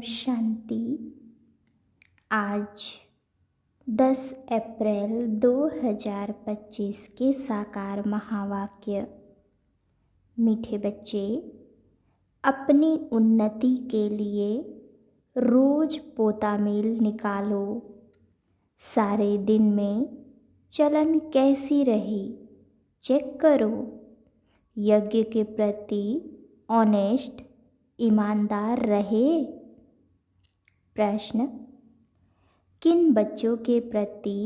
शांति। आज 10 अप्रैल 2025 के साकार महावाक्य। मीठे बच्चे, अपनी उन्नति के लिए रोज पोतामेल निकालो। सारे दिन में चलन कैसी रही चेक करो। यज्ञ के प्रति ऑनेस्ट ईमानदार रहे। प्रश्न, किन बच्चों के प्रति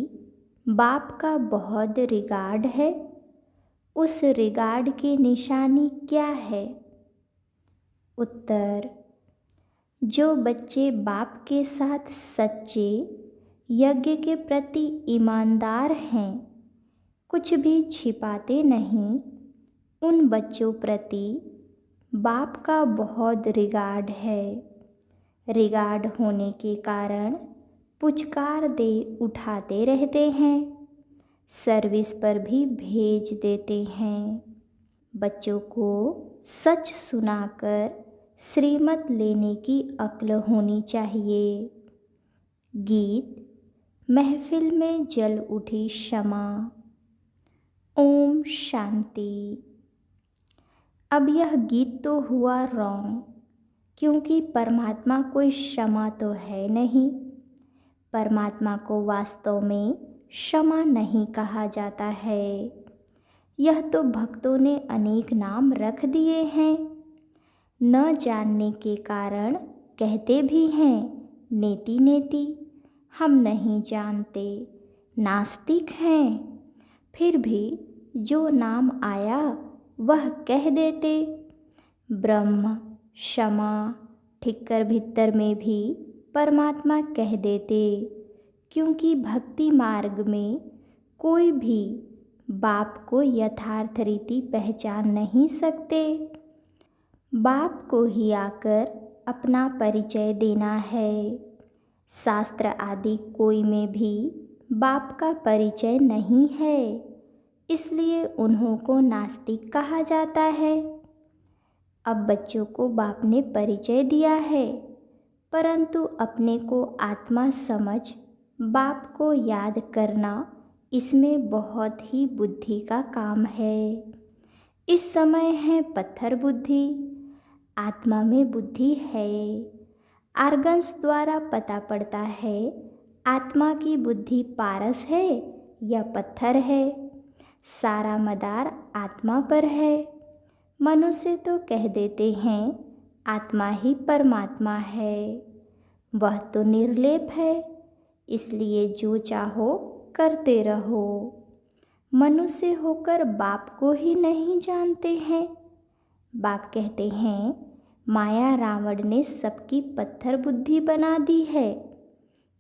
बाप का बहुत रिगार्ड है? उस रिगार्ड की निशानी क्या है? उत्तर, जो बच्चे बाप के साथ सच्चे, यज्ञ के प्रति ईमानदार हैं, कुछ भी छिपाते नहीं, उन बच्चों प्रति बाप का बहुत रिगार्ड है। रिगार्ड होने के कारण पुचकार दे उठाते रहते हैं, सर्विस पर भी भेज देते हैं। बच्चों को सच सुनाकर श्रीमत लेने की अक्ल होनी चाहिए। गीत, महफिल में जल उठी क्षमा। ओम शांति। अब यह गीत तो हुआ रॉन्ग, क्योंकि परमात्मा कोई क्षमा तो है नहीं। परमात्मा को वास्तव में क्षमा नहीं कहा जाता है। यह तो भक्तों ने अनेक नाम रख दिए हैं। न जानने के कारण कहते भी हैं नेति नेति, हम नहीं जानते, नास्तिक हैं। फिर भी जो नाम आया वह कह देते। ब्रह्म, क्षमा, ठिक्कर भित्तर में भी परमात्मा कह देते, क्योंकि भक्ति मार्ग में कोई भी बाप को यथार्थ रीति पहचान नहीं सकते। बाप को ही आकर अपना परिचय देना है। शास्त्र आदि कोई में भी बाप का परिचय नहीं है, इसलिए उन्हों को नास्तिक कहा जाता है। अब बच्चों को बाप ने परिचय दिया है, परंतु अपने को आत्मा समझ बाप को याद करना, इसमें बहुत ही बुद्धि का काम है। इस समय है पत्थर बुद्धि, आत्मा में बुद्धि है। आर्गन्स द्वारा पता पड़ता है आत्मा की बुद्धि पारस है या पत्थर है। सारा मदार आत्मा पर है। मनुष्य तो कह देते हैं आत्मा ही परमात्मा है। वह तो निर्लेप है, इसलिए जो चाहो करते रहो। मनुष्य होकर बाप को ही नहीं जानते हैं। बाप कहते हैं माया रावण ने सबकी पत्थर बुद्धि बना दी है।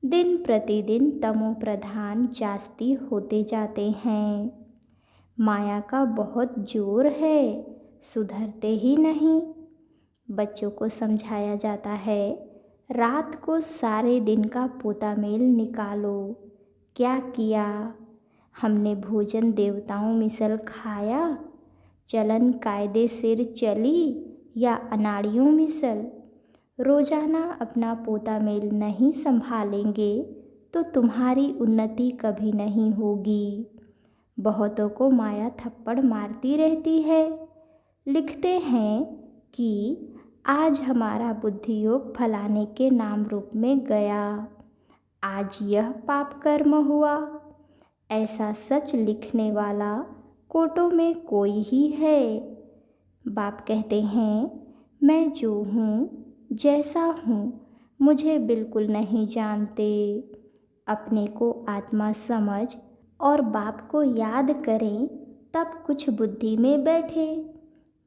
दिन प्रतिदिन तमो प्रधान जास्ती होते जाते हैं। माया का बहुत जोर है, सुधरते ही नहीं। बच्चों को समझाया जाता है रात को सारे दिन का पोतामेल निकालो। क्या किया? हमने भोजन देवताओं मिसल खाया, चलन कायदे सिर चली या अनाड़ियों मिसल। रोजाना अपना पोतामेल नहीं संभालेंगे तो तुम्हारी उन्नति कभी नहीं होगी। बहुतों को माया थप्पड़ मारती रहती है। लिखते हैं कि आज हमारा बुद्धि योग फलाने के नाम रूप में गया, आज यह पाप कर्म हुआ। ऐसा सच लिखने वाला कोटों में कोई ही है। बाप कहते हैं मैं जो हूँ, जैसा हूँ, मुझे बिल्कुल नहीं जानते। अपने को आत्मा समझ और बाप को याद करें, तब कुछ बुद्धि में बैठे।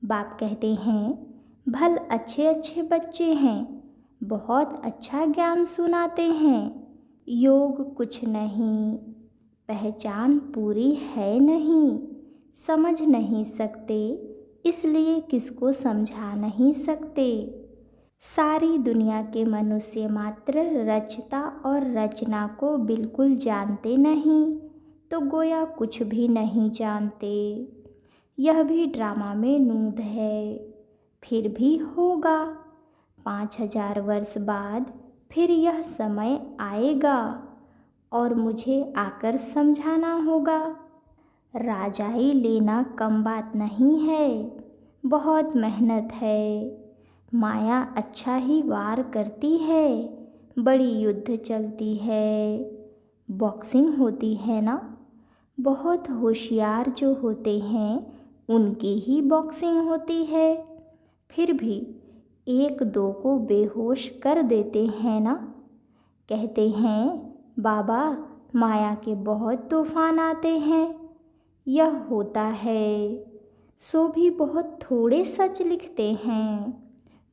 बाप कहते हैं भल अच्छे अच्छे बच्चे हैं, बहुत अच्छा ज्ञान सुनाते हैं, योग कुछ नहीं, पहचान पूरी है नहीं, समझ नहीं सकते, इसलिए किसको समझा नहीं सकते। सारी दुनिया के मनुष्य मात्र रचता और रचना को बिल्कुल जानते नहीं, तो गोया कुछ भी नहीं जानते। यह भी ड्रामा में नूद है, फिर भी होगा। 5000 वर्ष बाद फिर यह समय आएगा और मुझे आकर समझाना होगा। राजाई लेना कम बात नहीं है, बहुत मेहनत है। माया अच्छा ही वार करती है, बड़ी युद्ध चलती है, बॉक्सिंग होती है ना। बहुत होशियार जो होते हैं उनकी ही बॉक्सिंग होती है, फिर भी एक दो को बेहोश कर देते हैं ना। कहते हैं बाबा माया के बहुत तूफान आते हैं, यह होता है। सो भी बहुत थोड़े सच लिखते हैं,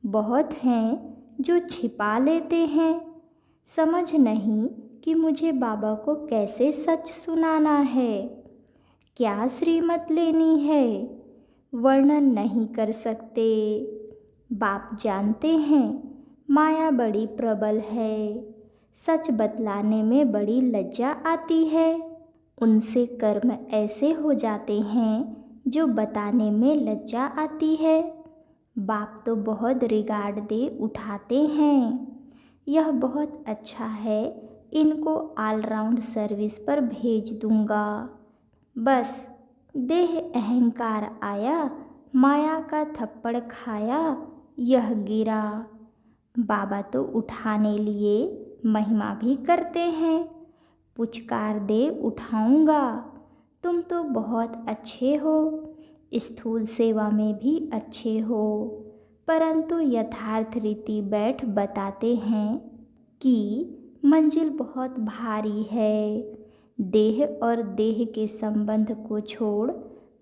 बहुत हैं जो छिपा लेते हैं। समझ नहीं कि मुझे बाबा को कैसे सच सुनाना है, क्या श्रीमत लेनी है, वर्णन नहीं कर सकते। बाप जानते हैं माया बड़ी प्रबल है, सच बतलाने में बड़ी लज्जा आती है। उनसे कर्म ऐसे हो जाते हैं जो बताने में लज्जा आती है। बाप तो बहुत रिगार्ड दे उठाते हैं, यह बहुत अच्छा है, इनको ऑलराउंड सर्विस पर भेज दूंगा। बस देह अहंकार आया, माया का थप्पड़ खाया, यह गिरा। बाबा तो उठाने लिए महिमा भी करते हैं, पुचकार दे उठाऊंगा। तुम तो बहुत अच्छे हो, स्थूल सेवा में भी अच्छे हो, परंतु यथार्थ रीति बैठ बताते हैं कि मंजिल बहुत भारी है। देह और देह के संबंध को छोड़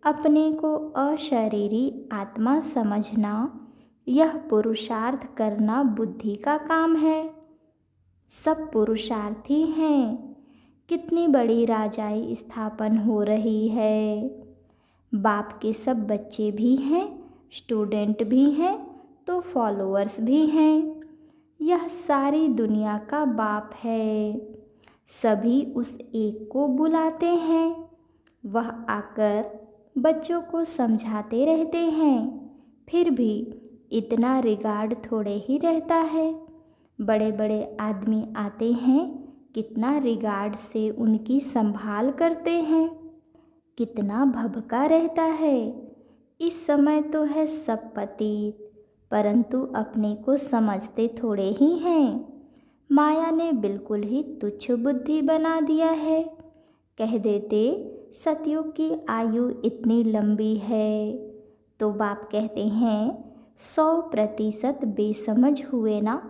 अपने को अशरीरी आत्मा समझना, यह पुरुषार्थ करना बुद्धि का काम है। सब पुरुषार्थी हैं, कितनी बड़ी राजाई स्थापन हो रही है। बाप के सब बच्चे भी हैं, स्टूडेंट भी हैं, तो फॉलोअर्स भी हैं। यह सारी दुनिया का बाप है, सभी उस एक को बुलाते हैं। वह आकर बच्चों को समझाते रहते हैं, फिर भी इतना रिगार्ड थोड़े ही रहता है। बड़े बड़े आदमी आते हैं, कितना रिगार्ड से उनकी संभाल करते हैं, कितना भभका रहता है। इस समय तो है सब पतित, परंतु अपने को समझते थोड़े ही हैं। माया ने बिल्कुल ही तुच्छ बुद्धि बना दिया है। कह देते सतयुग की आयु इतनी लंबी है, तो बाप कहते हैं 100% बेसमझ हुए ना।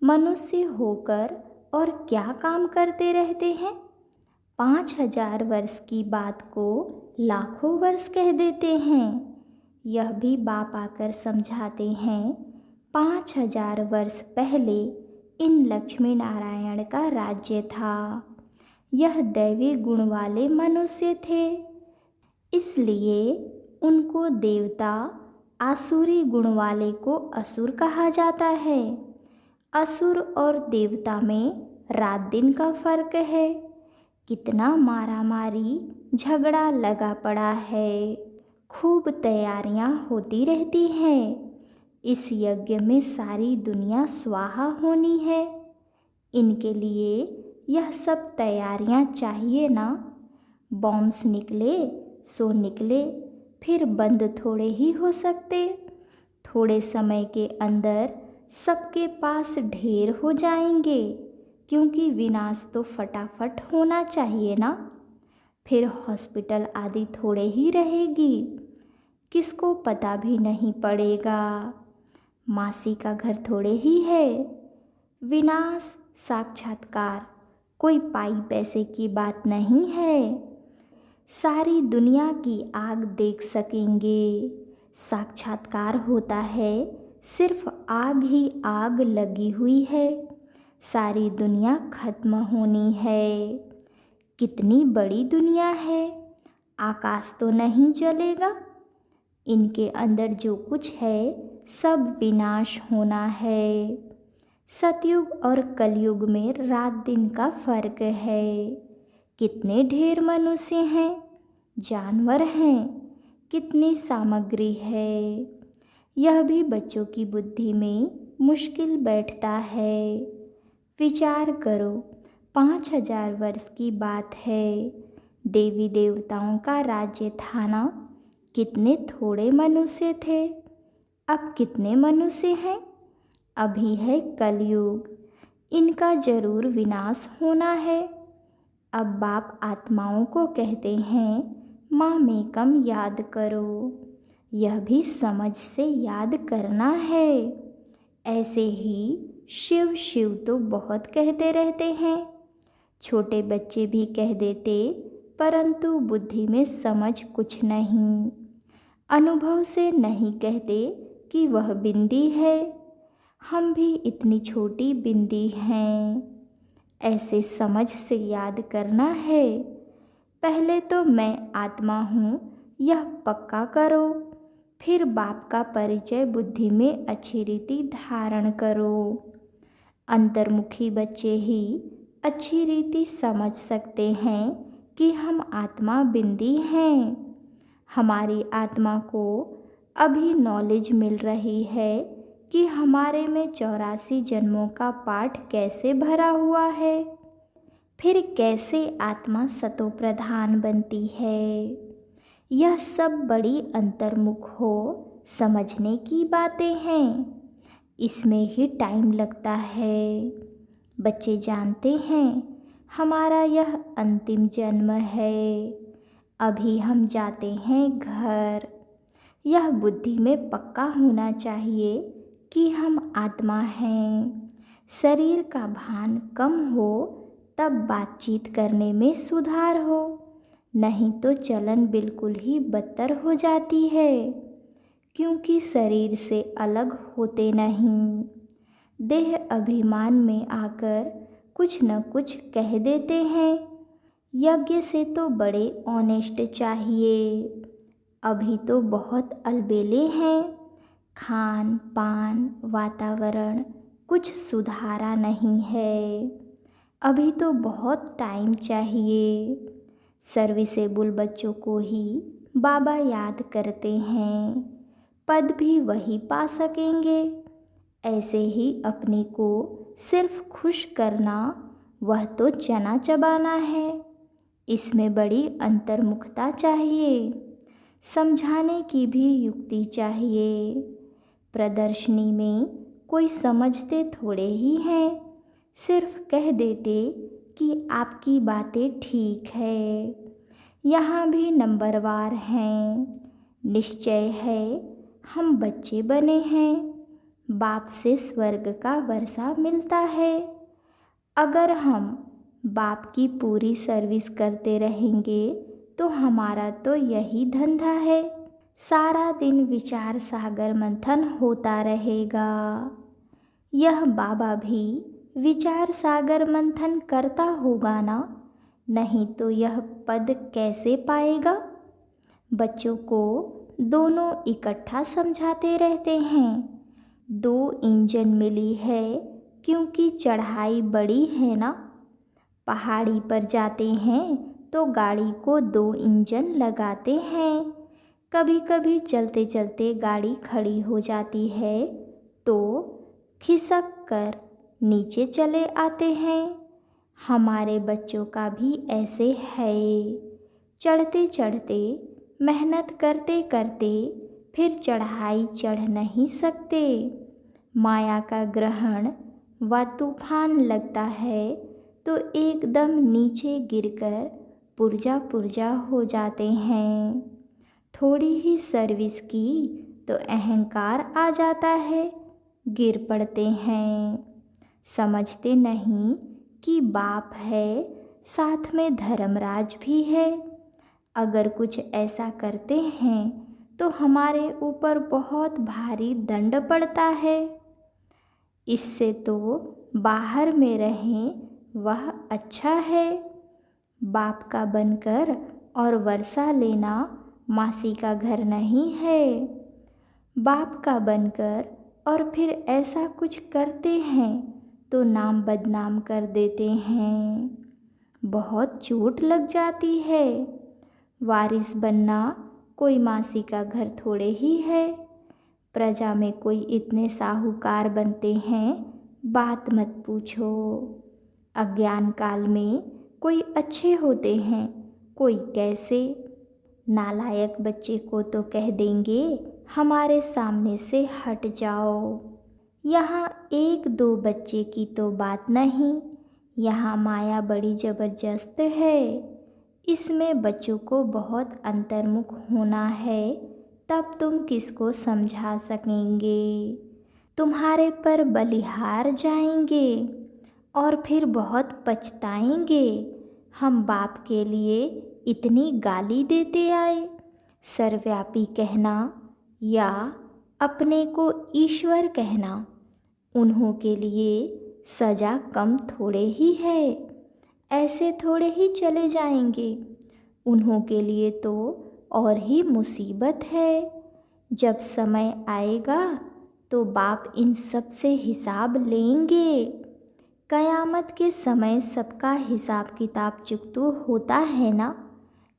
मनुष्य होकर और क्या काम करते रहते हैं। 5000 वर्ष की बात को लाखों वर्ष कह देते हैं। यह भी बाप आकर समझाते हैं 5000 वर्ष पहले इन लक्ष्मी नारायण का राज्य था। यह दैवी गुण वाले मनुष्य थे, इसलिए उनको देवता, आसुरी गुण वाले को असुर कहा जाता है। असुर और देवता में रात दिन का फर्क है। कितना मारामारी झगड़ा लगा पड़ा है, खूब तैयारियां होती रहती हैं। इस यज्ञ में सारी दुनिया स्वाहा होनी है, इनके लिए यह सब तैयारियां चाहिए ना। बॉम्ब्स निकले सो निकले, फिर बंद थोड़े ही हो सकते। थोड़े समय के अंदर सबके पास ढेर हो जाएंगे, क्योंकि विनाश तो फटाफट होना चाहिए ना। फिर हॉस्पिटल आदि थोड़े ही रहेगी, किसको पता भी नहीं पड़ेगा। मासी का घर थोड़े ही है। विनाश साक्षात्कार कोई पाई पैसे की बात नहीं है। सारी दुनिया की आग देख सकेंगे। साक्षात्कार होता है, सिर्फ आग ही आग लगी हुई है, सारी दुनिया खत्म होनी है। कितनी बड़ी दुनिया है, आकाश तो नहीं जलेगा। इनके अंदर जो कुछ है सब विनाश होना है। सतयुग और कलयुग में रात दिन का फर्क है। कितने ढेर मनुष्य हैं, जानवर हैं, कितनी सामग्री है। यह भी बच्चों की बुद्धि में मुश्किल बैठता है। विचार करो, 5000 वर्ष की बात है। देवी देवताओं का राज्य था ना। कितने थोड़े मनुष्य थे। अब कितने मनुष्य हैं। अभी है कलयुग, इनका जरूर विनाश होना है। अब बाप आत्माओं को कहते हैं, माँ में कम याद करो। यह भी समझ से याद करना है। ऐसे ही शिव शिव तो बहुत कहते रहते हैं। छोटे बच्चे भी कह देते, परंतु बुद्धि में समझ कुछ नहीं। अनुभव से नहीं कहते कि वह बिंदी है। हम भी इतनी छोटी बिंदी हैं। ऐसे समझ से याद करना है। पहले तो मैं आत्मा हूँ यह पक्का करो, फिर बाप का परिचय बुद्धि में अच्छी रीति धारण करो। अंतर्मुखी बच्चे ही अच्छी रीति समझ सकते हैं कि हम आत्मा बिंदी हैं। हमारी आत्मा को अभी नॉलेज मिल रही है कि हमारे में 84 जन्मों का पाठ कैसे भरा हुआ है, फिर कैसे आत्मा सतो प्रधान बनती है। यह सब बड़ी अंतर्मुख हो समझने की बातें हैं। इसमें ही टाइम लगता है। बच्चे जानते हैं हमारा यह अंतिम जन्म है। अभी हम जाते हैं घर। यह बुद्धि में पक्का होना चाहिए कि हम आत्मा हैं। शरीर का भान कम हो तब बातचीत करने में सुधार हो, नहीं तो चलन बिल्कुल ही बदतर हो जाती है, क्योंकि शरीर से अलग होते नहीं। देह अभिमान में आकर कुछ न कुछ कह देते हैं। यज्ञ से तो बड़े ऑनेस्ट चाहिए। अभी तो बहुत अलबेले हैं। खान पान वातावरण कुछ सुधारा नहीं है। अभी तो बहुत टाइम चाहिए। सर्विसेबल बच्चों को ही बाबा याद करते हैं, पद भी वही पा सकेंगे। ऐसे ही अपने को सिर्फ खुश करना, वह तो चना चबाना है। इसमें बड़ी अंतर्मुखता चाहिए। समझाने की भी युक्ति चाहिए। प्रदर्शनी में कोई समझते थोड़े ही हैं, सिर्फ कह देते कि आपकी बातें ठीक है। यहाँ भी नंबरवार हैं। निश्चय है हम बच्चे बने हैं। बाप से स्वर्ग का वर्षा मिलता है। अगर हम बाप की पूरी सर्विस करते रहेंगे तो हमारा तो यही धंधा है। सारा दिन विचार सागर मंथन होता रहेगा। यह बाबा भी विचार सागर मंथन करता होगा ना, नहीं तो यह पद कैसे पाएगा। बच्चों को दोनों इकट्ठा समझाते रहते हैं। 2 इंजन मिली है क्योंकि चढ़ाई बड़ी है ना। पहाड़ी पर जाते हैं तो गाड़ी को 2 इंजन लगाते हैं। कभी कभी चलते चलते गाड़ी खड़ी हो जाती है तो खिसक कर नीचे चले आते हैं। हमारे बच्चों का भी ऐसे है। चढ़ते चढ़ते मेहनत करते करते फिर चढ़ाई चढ़ नहीं सकते। माया का ग्रहण व तूफान लगता है तो एकदम नीचे गिरकर पुर्जा पुर्जा हो जाते हैं। थोड़ी ही सर्विस की तो अहंकार आ जाता है, गिर पड़ते हैं। समझते नहीं कि बाप है, साथ में धर्मराज भी है। अगर कुछ ऐसा करते हैं तो हमारे ऊपर बहुत भारी दंड पड़ता है। इससे तो बाहर में रहें वह अच्छा है। बाप का बनकर और वर्षा लेना मासी का घर नहीं है। बाप का बनकर और फिर ऐसा कुछ करते हैं तो नाम बदनाम कर देते हैं। बहुत चोट लग जाती है। वारिस बनना कोई मासी का घर थोड़े ही है। प्रजा में कोई इतने साहूकार बनते हैं, बात मत पूछो। अज्ञान काल में कोई अच्छे होते हैं, कोई कैसे। नालायक बच्चे को तो कह देंगे हमारे सामने से हट जाओ। यहाँ एक दो बच्चे की तो बात नहीं, यहाँ माया बड़ी ज़बरदस्त है। इसमें बच्चों को बहुत अंतर्मुख होना है, तब तुम किसको समझा सकेंगे। तुम्हारे पर बलिहार जाएंगे और फिर बहुत पछताएंगे। हम बाप के लिए इतनी गाली देते आए। सर्वव्यापी कहना या अपने को ईश्वर कहना, उन्हों के लिए सज़ा कम थोड़े ही है। ऐसे थोड़े ही चले जाएंगे, उन्हों के लिए तो और ही मुसीबत है। जब समय आएगा तो बाप इन सब से हिसाब लेंगे। कयामत के समय सबका हिसाब किताब चुकतो होता है ना।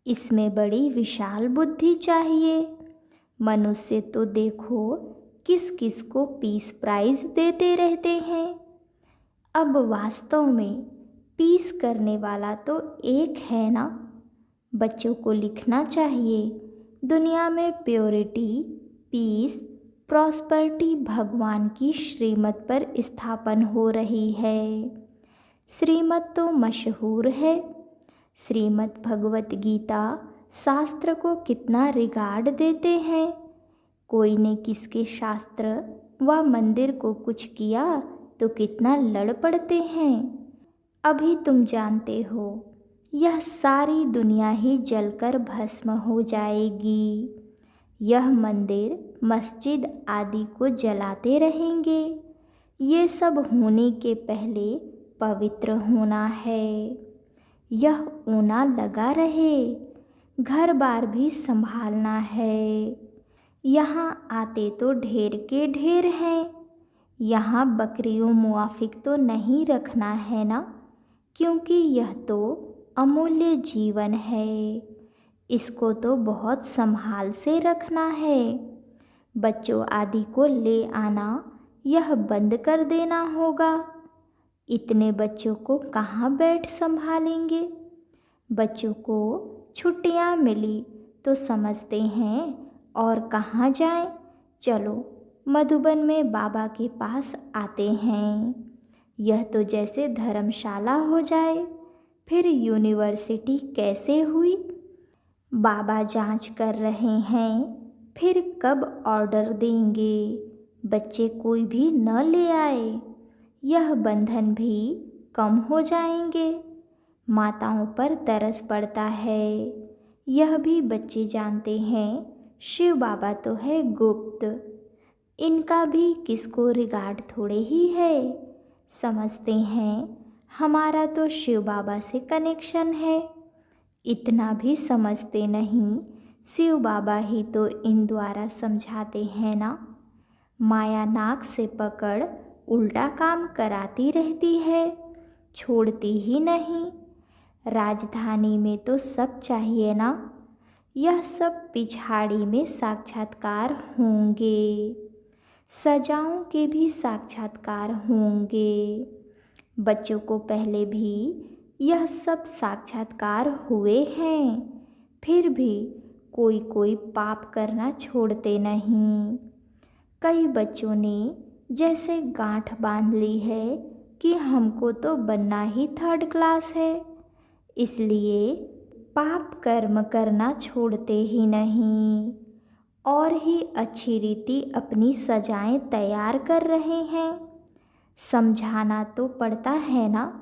इसमें बड़ी विशाल बुद्धि चाहिए। मनुष्य तो देखो किस किस को पीस प्राइज देते रहते हैं। अब वास्तव में पीस करने वाला तो एक है ना। बच्चों को लिखना चाहिए, दुनिया में प्योरिटी, पीस, प्रॉस्पर्टी भगवान की श्रीमत पर स्थापन हो रही है। श्रीमत तो मशहूर है। श्रीमद् भगवत गीता शास्त्र को कितना रिगार्ड देते हैं। कोई ने किसके शास्त्र व मंदिर को कुछ किया तो कितना लड़ पड़ते हैं। अभी तुम जानते हो यह सारी दुनिया ही जलकर भस्म हो जाएगी। यह मंदिर, मस्जिद आदि को जलाते रहेंगे। ये सब होने के पहले पवित्र होना है। यह ऊना लगा रहे, घर बार भी संभालना है। यहाँ आते तो ढेर के ढेर हैं। यहाँ बकरियों मुआफिक तो नहीं रखना है ना, क्योंकि यह तो अमूल्य जीवन है। इसको तो बहुत संभाल से रखना है। बच्चों आदि को ले आना यह बंद कर देना होगा। इतने बच्चों को कहाँ बैठ संभालेंगे। बच्चों को छुट्टियाँ मिली तो समझते हैं और कहाँ जाएं। चलो मधुबन में बाबा के पास आते हैं। यह तो जैसे धर्मशाला हो जाए। फिर यूनिवर्सिटी कैसे हुई। बाबा जांच कर रहे हैं, फिर कब ऑर्डर देंगे। बच्चे कोई भी न ले आए, यह बंधन भी कम हो जाएंगे। माताओं पर तरस पड़ता है, यह भी बच्चे जानते हैं। शिव बाबा तो है गुप्त, इनका भी किसको रिगार्ड थोड़े ही है। समझते हैं हमारा तो शिव बाबा से कनेक्शन है। इतना भी समझते नहीं, शिव बाबा ही तो इन द्वारा समझाते हैं ना। माया नाक से पकड़ उल्टा काम कराती रहती है, छोड़ती ही नहीं। राजधानी में तो सब चाहिए ना। यह सब पिछाड़ी में साक्षात्कार होंगे। सजाओं के भी साक्षात्कार होंगे। बच्चों को पहले भी यह सब साक्षात्कार हुए हैं, फिर भी कोई कोई पाप करना छोड़ते नहीं। कई बच्चों ने जैसे गांठ बांध ली है कि हमको तो बनना ही थर्ड क्लास है, इसलिए पाप कर्म करना छोड़ते ही नहीं और ही अच्छी रीति अपनी सजाएं तैयार कर रहे हैं। समझाना तो पड़ता है ना।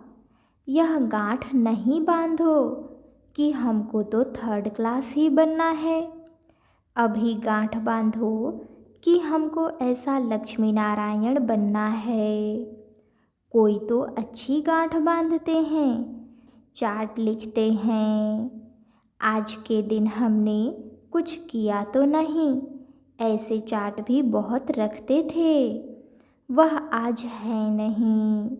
यह गांठ नहीं बांधो कि हमको तो थर्ड क्लास ही बनना है। अभी गांठ बांधो कि हमको ऐसा लक्ष्मी नारायण बनना है। कोई तो अच्छी गांठ बांधते हैं, चार्ट लिखते हैं। आज के दिन हमने कुछ किया तो नहीं, ऐसे चार्ट भी बहुत रखते थे। वह आज है नहीं।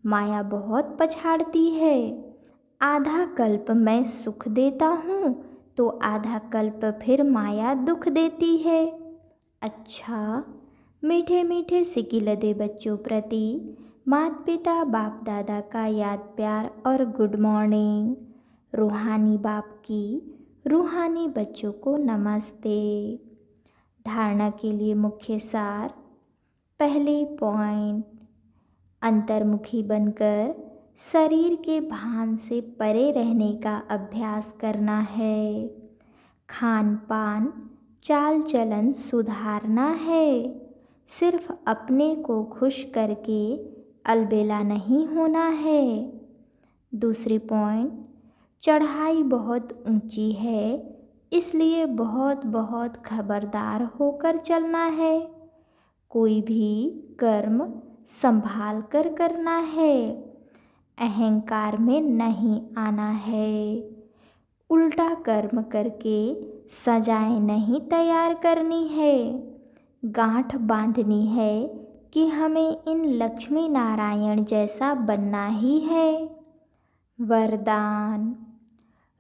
माया बहुत पछाड़ती है। आधा कल्प मैं सुख देता हूँ तो आधा कल्प फिर माया दुख देती है। अच्छा, मीठे मीठे सिकिलदे बच्चों प्रति माता पिता बाप दादा का याद प्यार और गुड मॉर्निंग। रूहानी बाप की रूहानी बच्चों को नमस्ते। धारणा के लिए मुख्य सार। पहले पॉइंट, अंतर्मुखी बनकर शरीर के भान से परे रहने का अभ्यास करना है। खान पान चाल चलन सुधारना है। सिर्फ अपने को खुश करके अलबेला नहीं होना है। दूसरी पॉइंट, चढ़ाई बहुत ऊंची है, इसलिए बहुत बहुत खबरदार होकर चलना है। कोई भी कर्म संभाल कर करना है। अहंकार में नहीं आना है। उल्टा कर्म करके सजाएं नहीं तैयार करनी है। गांठ बांधनी है कि हमें इन लक्ष्मी नारायण जैसा बनना ही है। वरदान,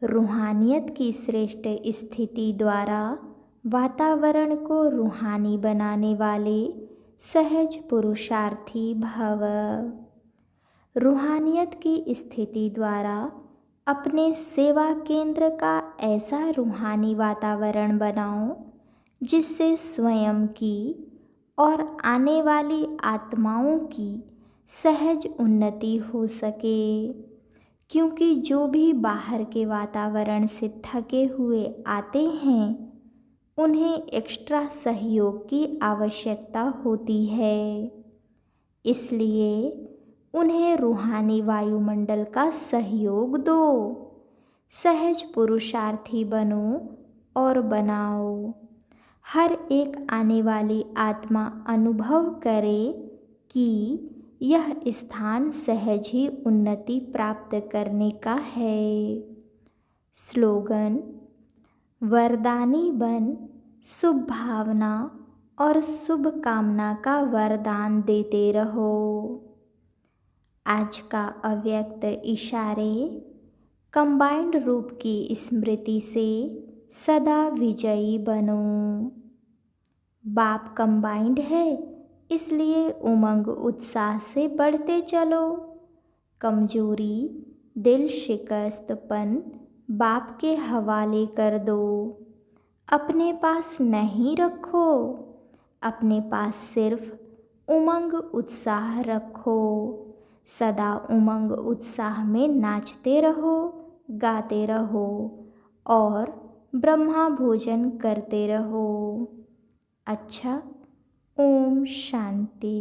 रूहानियत की श्रेष्ठ स्थिति द्वारा वातावरण को रूहानी बनाने वाले सहज पुरुषार्थी भव। रूहानियत की स्थिति द्वारा अपने सेवा केंद्र का ऐसा रूहानी वातावरण बनाओ जिससे स्वयं की और आने वाली आत्माओं की सहज उन्नति हो सके। क्योंकि जो भी बाहर के वातावरण से थके हुए आते हैं उन्हें एक्स्ट्रा सहयोग की आवश्यकता होती है। इसलिए उन्हें रूहानी वायुमंडल का सहयोग दो। सहज पुरुषार्थी बनो और बनाओ। हर एक आने वाली आत्मा अनुभव करे कि यह स्थान सहज ही उन्नति प्राप्त करने का है। स्लोगन, वरदानी बन शुभ भावना और शुभ कामना का वरदान देते रहो। आज का अव्यक्त इशारे कंबाइंड रूप की स्मृति से सदा विजयी बनो। बाप कंबाइंड है, इसलिए उमंग उत्साह से बढ़ते चलो। कमजोरी दिल शिकस्तपन बाप के हवाले कर दो। अपने पास नहीं रखो, अपने पास सिर्फ उमंग उत्साह रखो। सदा उमंग उत्साह में नाचते रहो, गाते रहो और ब्रह्मा भोजन करते रहो। अच्छा, ओम शांति।